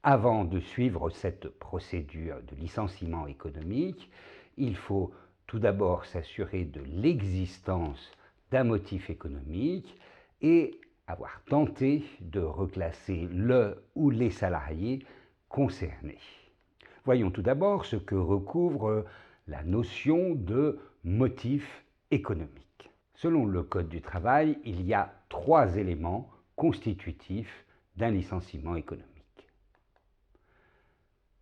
Avant de suivre cette procédure de licenciement économique, il faut tout d'abord s'assurer de l'existence d'un motif économique et avoir tenté de reclasser le ou les salariés concernés. Voyons tout d'abord ce que recouvre la notion de motif économique. Selon le Code du travail, il y a 3 éléments constitutifs d'un licenciement économique.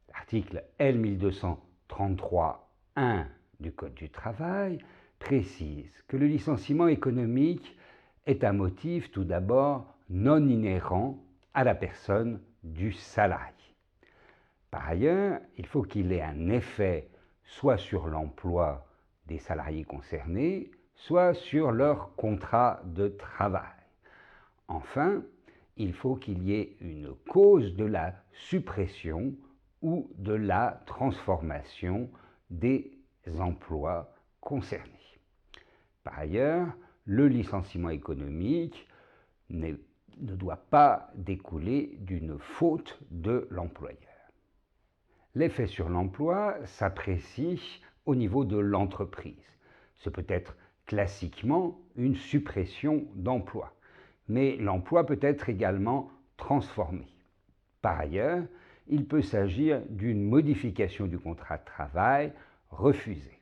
L'article L 1233-1 du Code du travail précise que le licenciement économique est un motif tout d'abord non inhérent à la personne du salarié. Par ailleurs, il faut qu'il ait un effet soit sur l'emploi des salariés concernés, soit sur leur contrat de travail. Enfin, il faut qu'il y ait une cause de la suppression ou de la transformation des emplois concernés. Par ailleurs, le licenciement économique ne doit pas découler d'une faute de l'employeur. L'effet sur l'emploi s'apprécie au niveau de l'entreprise. Ce peut être classiquement une suppression d'emploi, mais l'emploi peut être également transformé. Par ailleurs, il peut s'agir d'une modification du contrat de travail refusée.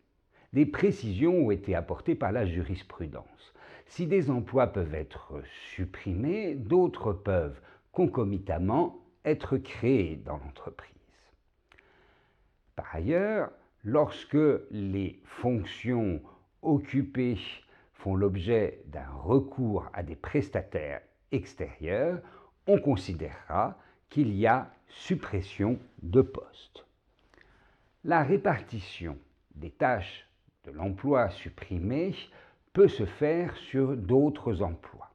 Des précisions ont été apportées par la jurisprudence. Si des emplois peuvent être supprimés, d'autres peuvent concomitamment être créés dans l'entreprise. Par ailleurs, lorsque les fonctions occupées font l'objet d'un recours à des prestataires extérieurs, on considérera qu'il y a suppression de postes. La répartition des tâches de l'emploi supprimé peut se faire sur d'autres emplois.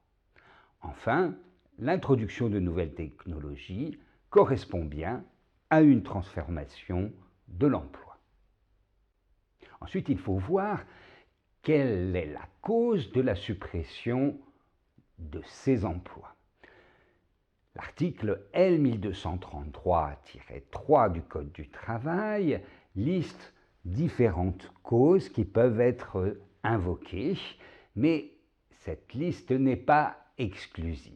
Enfin, l'introduction de nouvelles technologies correspond bien à une transformation de l'emploi. Ensuite, il faut voir quelle est la cause de la suppression de ces emplois. L'article L 1233-3 du Code du travail liste différentes causes qui peuvent être invoquées, mais cette liste n'est pas exclusive.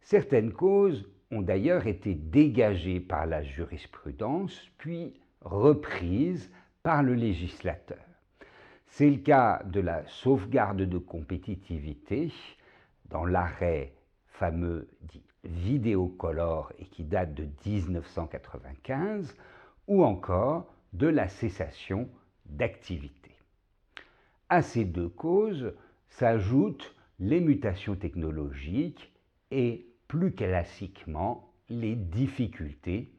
Certaines causes ont d'ailleurs été dégagées par la jurisprudence, puis reprises par le législateur. C'est le cas de la sauvegarde de compétitivité dans l'arrêt fameux dit Vidéocolor et qui date de 1995, ou encore de la cessation d'activité. À ces deux causes s'ajoutent les mutations technologiques et plus classiquement les difficultés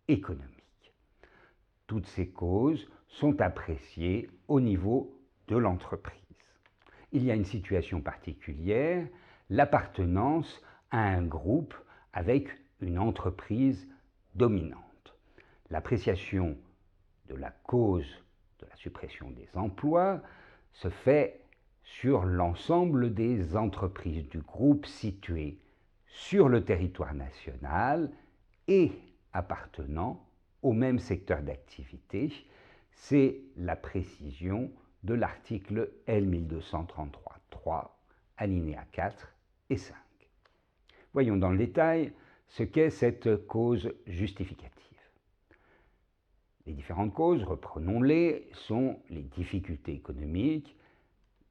économiques. Toutes ces causes sont appréciées au niveau de l'entreprise. Il y a une situation particulière, l'appartenance à un groupe avec une entreprise dominante. L'appréciation de la cause de la suppression des emplois se fait sur l'ensemble des entreprises du groupe situées sur le territoire national et appartenant au même secteur d'activité. C'est la précision de l'article L 1233-3, alinéa 4 et 5. Voyons dans le détail ce qu'est cette cause justificative. Les différentes causes, reprenons-les, sont les difficultés économiques,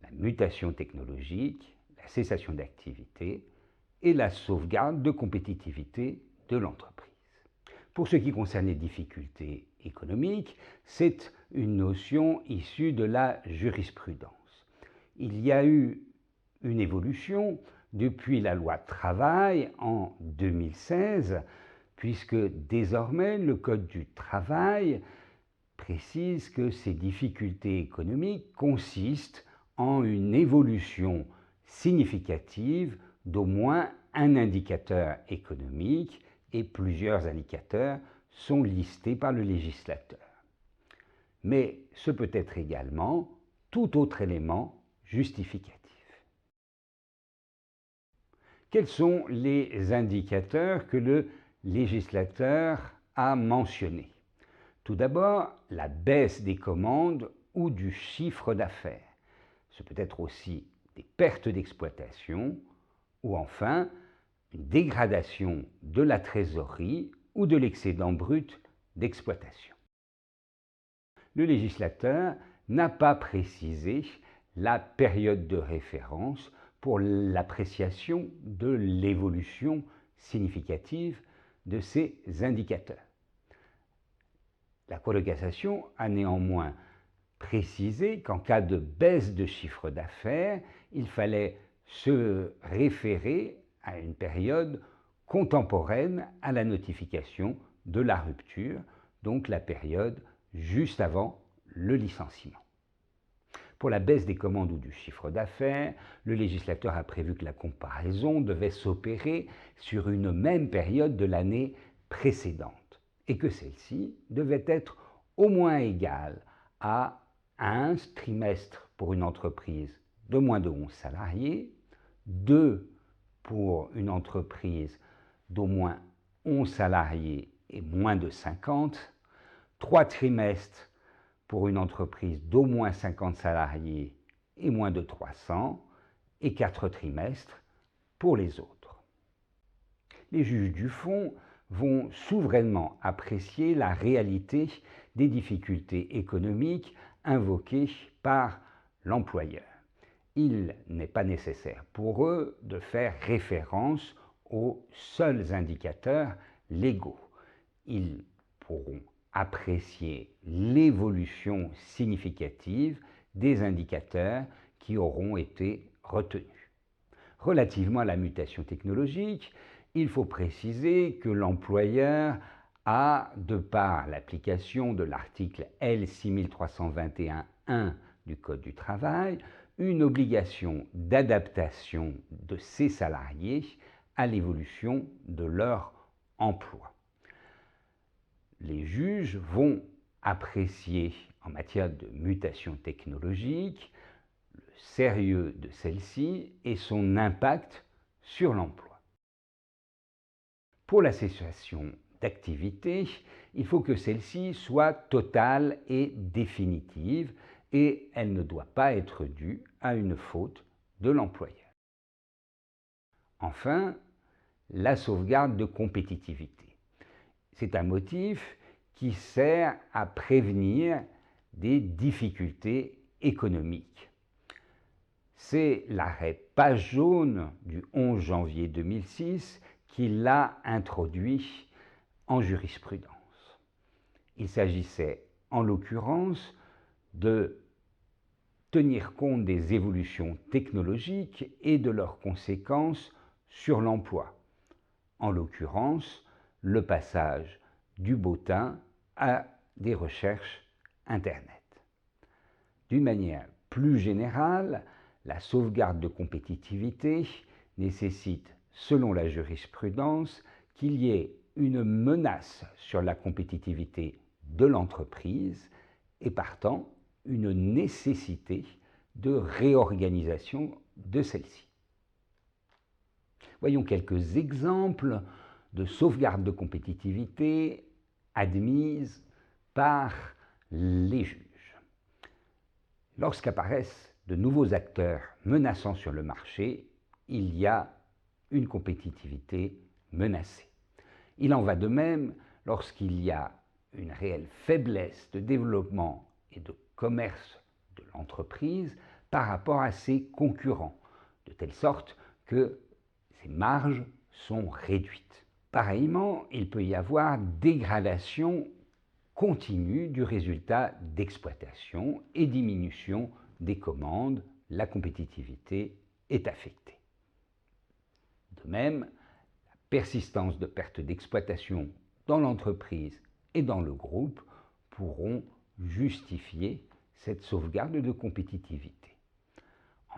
la mutation technologique, la cessation d'activité et la sauvegarde de compétitivité de l'entreprise. Pour ce qui concerne les difficultés économiques, c'est une notion issue de la jurisprudence. Il y a eu une évolution depuis la loi travail en 2016, puisque désormais le Code du travail précise que ces difficultés économiques consistent en une évolution significative d'au moins un indicateur économique et plusieurs indicateurs sont listés par le législateur. Mais ce peut être également tout autre élément justificatif. Quels sont les indicateurs que le législateur a mentionné. Tout d'abord, la baisse des commandes ou du chiffre d'affaires. Ce peut être aussi des pertes d'exploitation ou enfin une dégradation de la trésorerie ou de l'excédent brut d'exploitation. Le législateur n'a pas précisé la période de référence pour l'appréciation de l'évolution significative de ces indicateurs. La Cour de cassation a néanmoins précisé qu'en cas de baisse de chiffre d'affaires, il fallait se référer à une période contemporaine à la notification de la rupture, donc la période juste avant le licenciement. Pour la baisse des commandes ou du chiffre d'affaires, le législateur a prévu que la comparaison devait s'opérer sur une même période de l'année précédente et que celle-ci devait être au moins égale à un trimestre pour une entreprise de moins de 11 salariés, 2 pour une entreprise d'au moins 11 salariés et moins de 50, 3 trimestres pour une entreprise d'au moins 50 salariés et moins de 300, et 4 trimestres pour les autres. Les juges du fond vont souverainement apprécier la réalité des difficultés économiques invoquées par l'employeur. Il n'est pas nécessaire pour eux de faire référence aux seuls indicateurs légaux. Ils pourront apprécier l'évolution significative des indicateurs qui auront été retenus. Relativement à la mutation technologique, il faut préciser que l'employeur a, de par l'application de l'article L6321-1 du Code du travail, une obligation d'adaptation de ses salariés à l'évolution de leur emploi. Les juges vont apprécier en matière de mutation technologique le sérieux de celle-ci et son impact sur l'emploi. Pour la cessation d'activité, il faut que celle-ci soit totale et définitive et elle ne doit pas être due à une faute de l'employeur. Enfin, la sauvegarde de compétitivité. C'est un motif qui sert à prévenir des difficultés économiques. C'est l'arrêt Page jaune du 11 janvier 2006 qui l'a introduit en jurisprudence. Il s'agissait en l'occurrence de tenir compte des évolutions technologiques et de leurs conséquences sur l'emploi. En l'occurrence, le passage du bottin à des recherches Internet. D'une manière plus générale, la sauvegarde de compétitivité nécessite, selon la jurisprudence, qu'il y ait une menace sur la compétitivité de l'entreprise et partant une nécessité de réorganisation de celle-ci. Voyons quelques exemples de sauvegarde de compétitivité admises par les juges. Lorsqu'apparaissent de nouveaux acteurs menaçants sur le marché, il y a une compétitivité menacée. Il en va de même lorsqu'il y a une réelle faiblesse de développement et de commerce de l'entreprise par rapport à ses concurrents, de telle sorte que ses marges sont réduites. Pareillement, il peut y avoir dégradation continue du résultat d'exploitation et diminution des commandes, la compétitivité est affectée. De même, la persistance de pertes d'exploitation dans l'entreprise et dans le groupe pourront justifier cette sauvegarde de compétitivité.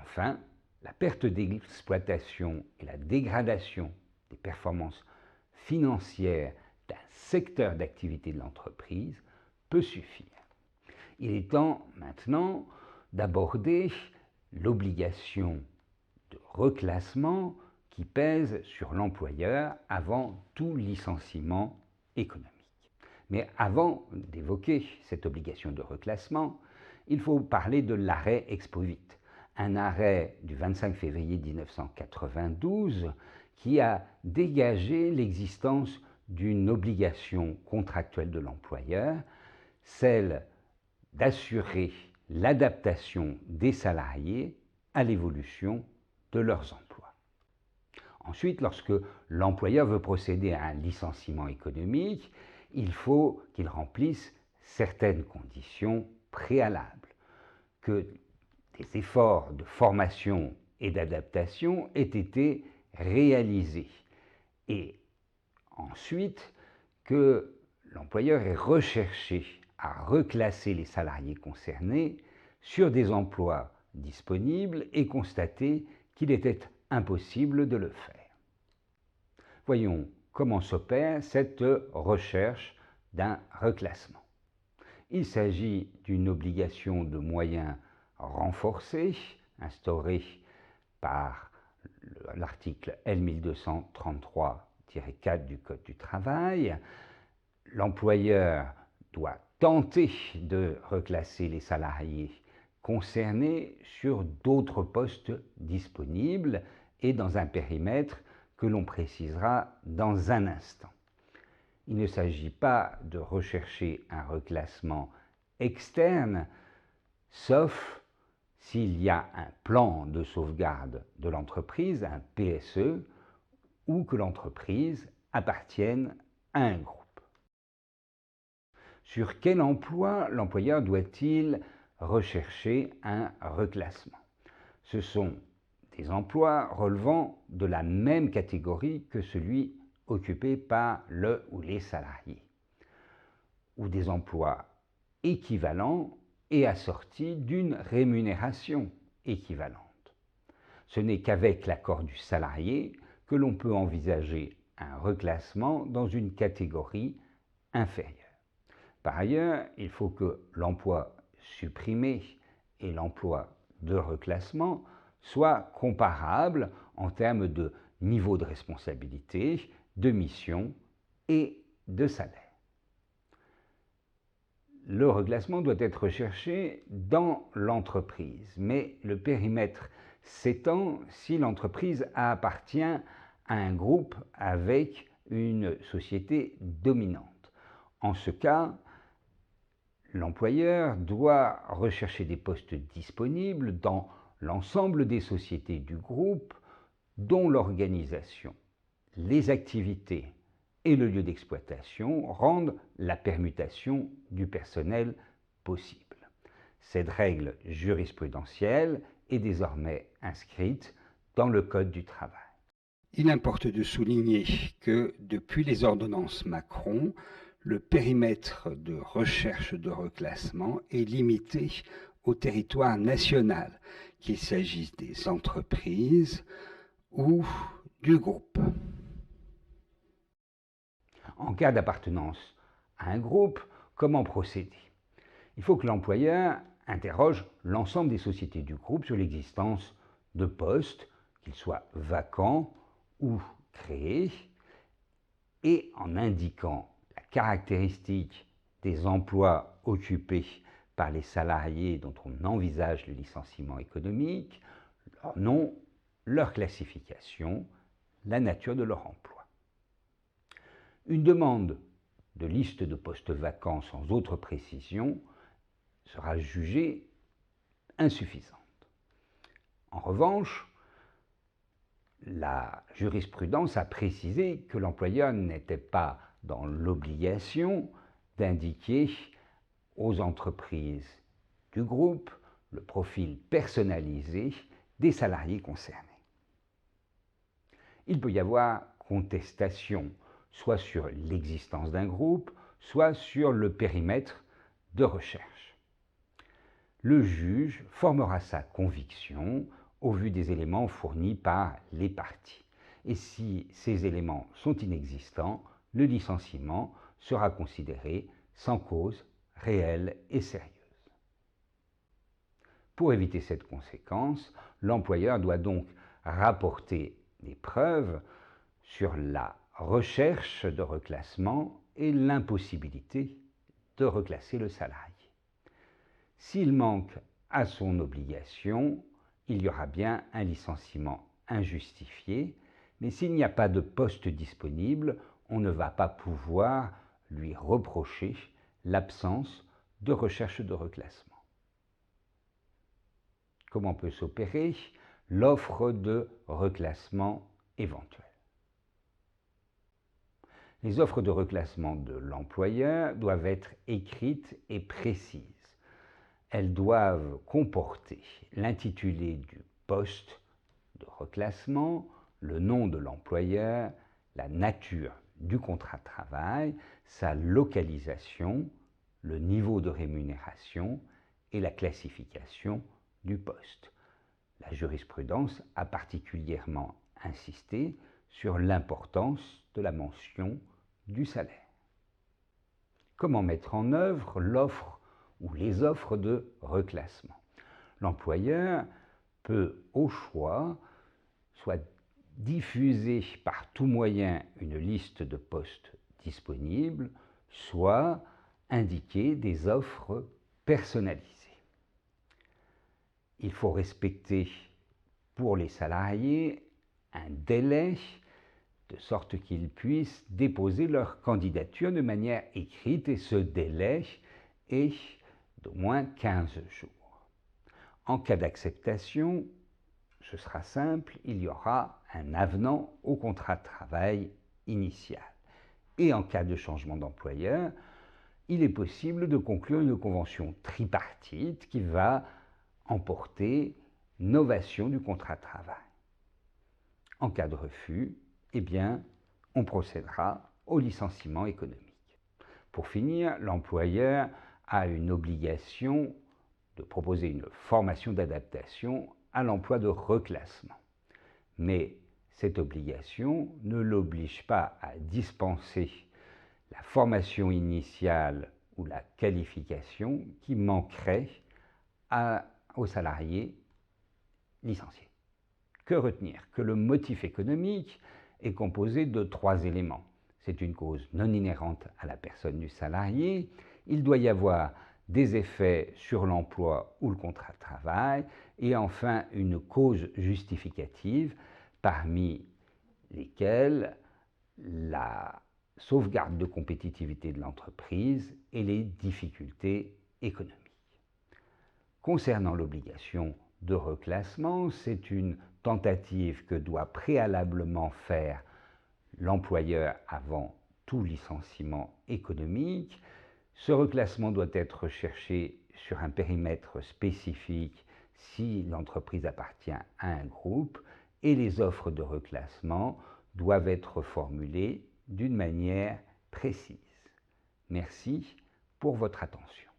Enfin, la perte d'exploitation et la dégradation des performances financières d'un secteur d'activité de l'entreprise peut suffire. Il est temps maintenant d'aborder l'obligation de reclassement qui pèsent sur l'employeur avant tout licenciement économique. Mais avant d'évoquer cette obligation de reclassement, il faut parler de l'arrêt Expovit, un arrêt du 25 février 1992 qui a dégagé l'existence d'une obligation contractuelle de l'employeur, celle d'assurer l'adaptation des salariés à l'évolution de leurs emplois. Ensuite, lorsque l'employeur veut procéder à un licenciement économique, il faut qu'il remplisse certaines conditions préalables, que des efforts de formation et d'adaptation aient été réalisés, et ensuite que l'employeur ait recherché à reclasser les salariés concernés sur des emplois disponibles et constaté qu'il était impossible de le faire. Voyons comment s'opère cette recherche d'un reclassement. Il s'agit d'une obligation de moyens renforcée, instaurée par l'article L1233-4 du Code du travail. L'employeur doit tenter de reclasser les salariés concernés sur d'autres postes disponibles et dans un périmètre que l'on précisera dans un instant. Il ne s'agit pas de rechercher un reclassement externe, sauf s'il y a un plan de sauvegarde de l'entreprise, un PSE, ou que l'entreprise appartienne à un groupe. Sur quel emploi l'employeur doit-il rechercher un reclassement? Ce sont des emplois relevant de la même catégorie que celui occupé par le ou les salariés, ou des emplois équivalents et assortis d'une rémunération équivalente. Ce n'est qu'avec l'accord du salarié que l'on peut envisager un reclassement dans une catégorie inférieure. Par ailleurs, il faut que l'emploi supprimé et l'emploi de reclassement soient comparables en termes de niveau de responsabilité, de mission et de salaire. Le reclassement doit être recherché dans l'entreprise, mais le périmètre s'étend si l'entreprise appartient à un groupe avec une société dominante. En ce cas, l'employeur doit rechercher des postes disponibles dans l'ensemble des sociétés du groupe dont l'organisation, les activités et le lieu d'exploitation rendent la permutation du personnel possible. Cette règle jurisprudentielle est désormais inscrite dans le Code du travail. Il importe de souligner que depuis les ordonnances Macron, le périmètre de recherche de reclassement est limité au territoire national, qu'il s'agisse des entreprises ou du groupe. En cas d'appartenance à un groupe, comment procéder? Il faut que l'employeur interroge l'ensemble des sociétés du groupe sur l'existence de postes, qu'ils soient vacants ou créés, et en indiquant la caractéristique des emplois occupés par les salariés dont on envisage le licenciement économique, leur nom, leur classification, la nature de leur emploi. Une demande de liste de postes vacants sans autre précision sera jugée insuffisante. En revanche, la jurisprudence a précisé que l'employeur n'était pas dans l'obligation d'indiquer aux entreprises du groupe le profil personnalisé des salariés concernés. Il peut y avoir contestation soit sur l'existence d'un groupe, soit sur le périmètre de recherche. Le juge formera sa conviction au vu des éléments fournis par les parties. Et si ces éléments sont inexistants, le licenciement sera considéré sans cause réelle et sérieuse. Pour éviter cette conséquence, l'employeur doit donc rapporter des preuves sur la recherche de reclassement et l'impossibilité de reclasser le salarié. S'il manque à son obligation, il y aura bien un licenciement injustifié, mais s'il n'y a pas de poste disponible, on ne va pas pouvoir lui reprocher l'absence de recherche de reclassement. Comment peut s'opérer l'offre de reclassement éventuelle? Les offres de reclassement de l'employeur doivent être écrites et précises. Elles doivent comporter l'intitulé du poste de reclassement, le nom de l'employeur, la nature du contrat de travail, sa localisation, le niveau de rémunération et la classification du poste. La jurisprudence a particulièrement insisté sur l'importance de la mention du salaire. Comment mettre en œuvre l'offre ou les offres de reclassement? L'employeur peut au choix soit diffuser par tout moyen une liste de postes disponibles, soit indiquer des offres personnalisées. Il faut respecter pour les salariés un délai de sorte qu'ils puissent déposer leur candidature de manière écrite et ce délai est d'au moins 15 jours. En cas d'acceptation, ce sera simple, il y aura un avenant au contrat de travail initial. Et en cas de changement d'employeur, il est possible de conclure une convention tripartite qui va emporter novation du contrat de travail. En cas de refus, eh bien, on procédera au licenciement économique. Pour finir, l'employeur a une obligation de proposer une formation d'adaptation à l'emploi de reclassement. Mais cette obligation ne l'oblige pas à dispenser la formation initiale ou la qualification qui manquerait aux salariés licenciés. Que retenir? Que le motif économique est composé de 3 éléments. C'est une cause non inhérente à la personne du salarié, il doit y avoir des effets sur l'emploi ou le contrat de travail, et enfin une cause justificative, parmi lesquelles la sauvegarde de compétitivité de l'entreprise et les difficultés économiques. Concernant l'obligation de reclassement, c'est une tentative que doit préalablement faire l'employeur avant tout licenciement économique. Ce reclassement doit être recherché sur un périmètre spécifique si l'entreprise appartient à un groupe et les offres de reclassement doivent être formulées d'une manière précise. Merci pour votre attention.